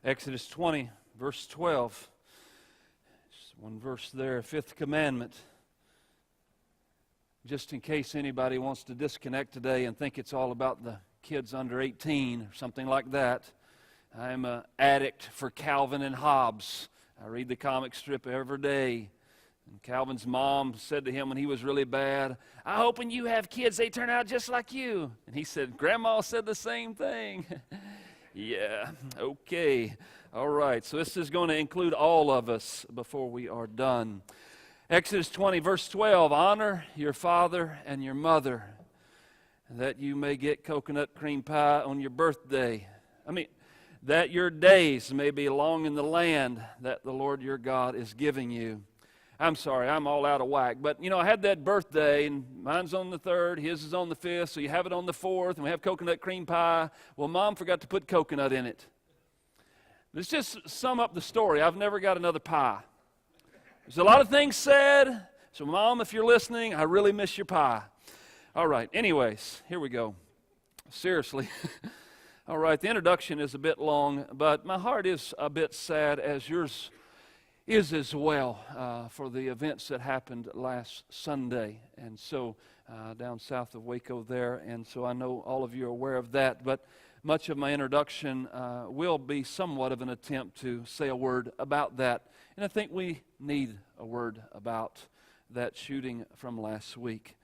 Exodus 20, verse 12. Just one verse there, fifth commandment. Just in case anybody wants to disconnect today and think it's all about the kids under 18 or something like that, I'm an addict for Calvin and Hobbes. I read the comic strip every day. And Calvin's mom said to him when he was really bad, "I hope when you have kids they turn out just like you." And he said, "Grandma said the same thing." Yeah, okay. All right, so this is going to include all of us before we are done. Exodus 20, verse 12, honor your father and your mother, that you may get coconut cream pie on your birthday. That your days may be long in the land that the Lord your God is giving you. I'm sorry, I'm all out of whack. But, I had that birthday, and mine's on the 3rd, his is on the 5th, so you have it on the 4th, and we have coconut cream pie. Well, Mom forgot to put coconut in it. Let's just sum up the story. I've never got another pie. There's a lot of things said, so Mom, if you're listening, I really miss your pie. All right, anyways, here we go. Seriously. All right, the introduction is a bit long, but my heart is a bit sad, as yours is as well, for the events that happened last Sunday, and so down south of Waco there, and so I know all of you are aware of that, but much of my introduction will be somewhat of an attempt to say a word about that, and I think we need a word about that shooting from last week.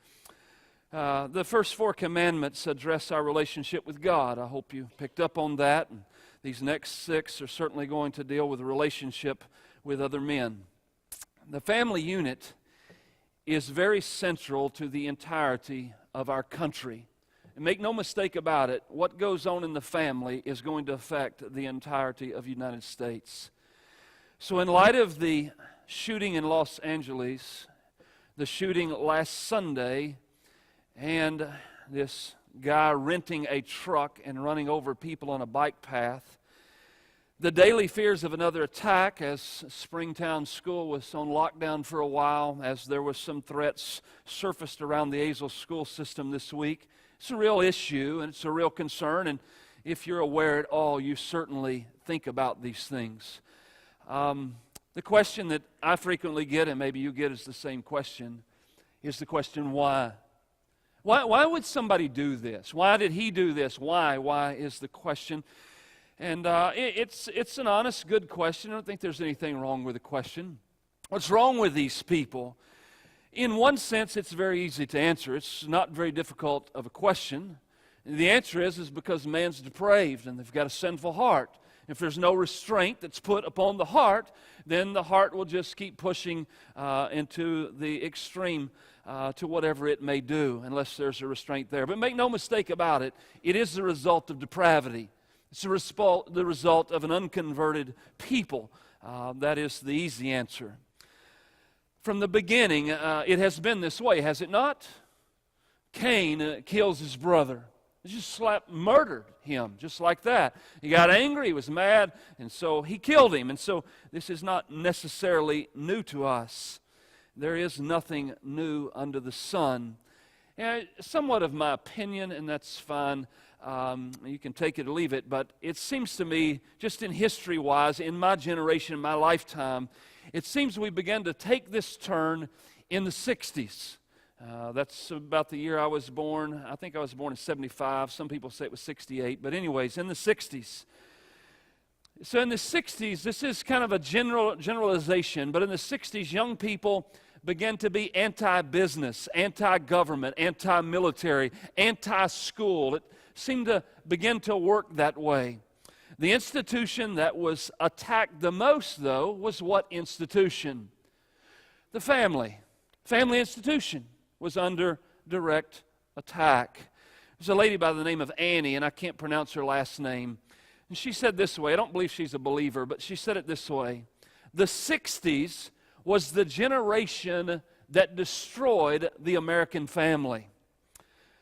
The first 4 commandments address our relationship with God. I hope you picked up on that, and these next 6 are certainly going to deal with the relationship with other men. The family unit is very central to the entirety of our country. And make no mistake about it, what goes on in the family is going to affect the entirety of the United States. So in light of the shooting in Los Angeles, the shooting last Sunday, and this guy renting a truck and running over people on a bike path, the daily fears of another attack, as Springtown School was on lockdown for a while, as there was some threats surfaced around the Azle school system this week. It's a real issue, and it's a real concern, and if you're aware at all, you certainly think about these things. The question that I frequently get, and maybe you get is the same question, is the question, why? Why would somebody do this? Why did he do this? Why is the question. And it's an honest, good question. I don't think there's anything wrong with the question. What's wrong with these people? In one sense, it's very easy to answer. It's not very difficult of a question. And the answer is because man's depraved and they've got a sinful heart. If there's no restraint that's put upon the heart, then the heart will just keep pushing into the extreme to whatever it may do, unless there's a restraint there. But make no mistake about it, it is the result of depravity. It's the result of an unconverted people. That is the easy answer. From the beginning, it has been this way, has it not? Cain kills his brother. He just murdered him, just like that. He got angry, he was mad, and so he killed him. And so this is not necessarily new to us. There is nothing new under the sun. And somewhat of my opinion, and that's fine. You can take it or leave it, but it seems to me, just in history-wise, in my generation, my lifetime, it seems we began to take this turn in the 60s. That's about the year I was born. I think I was born in 75. Some people say it was 68. But anyways, in the 60s. So in the 60s, this is kind of a generalization, but in the 60s, young people began to be anti-business, anti-government, anti-military, anti-school. It seemed to begin to work that way. The institution that was attacked the most, though, was what institution? The family. Family institution was under direct attack. There's a lady by the name of Annie, and I can't pronounce her last name. And she said this way, I don't believe she's a believer, but she said it this way. The 60s was the generation that destroyed the American family.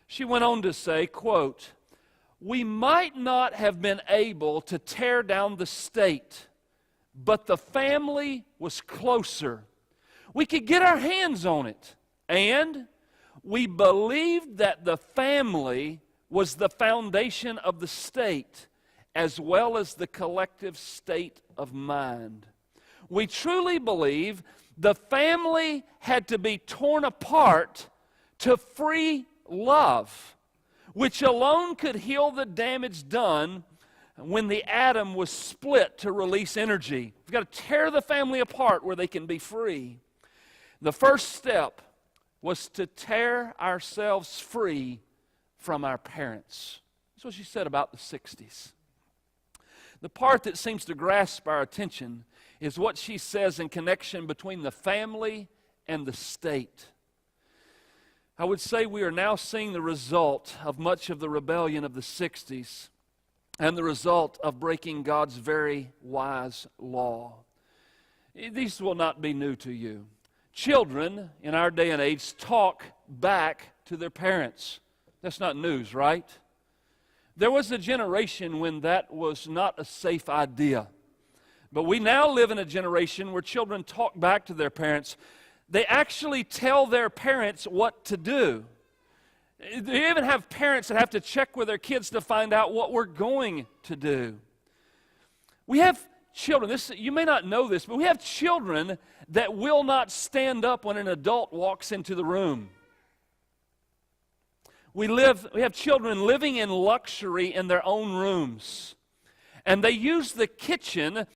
She went on to say, quote, "We might not have been able to tear down the state, but the family was closer. We could get our hands on it, and we believed that the family was the foundation of the state, as well as the collective state of mind. We truly believe the family had to be torn apart to free love, which alone could heal the damage done when the atom was split to release energy. We've got to tear the family apart where they can be free. The first step was to tear ourselves free from our parents. That's what she said about the 60s. The part that seems to grasp our attention is what she says in connection between the family and the state. I would say we are now seeing the result of much of the rebellion of the 60s and the result of breaking God's very wise law. These will not be new to you. Children in our day and age talk back to their parents. That's not news, right? There was a generation when that was not a safe idea. But we now live in a generation where children talk back to their parents. They actually tell their parents what to do. They even have parents that have to check with their kids to find out what we're going to do. We have children, you may not know this, but we have children that will not stand up when an adult walks into the room. We have children living in luxury in their own rooms. And they use the kitchen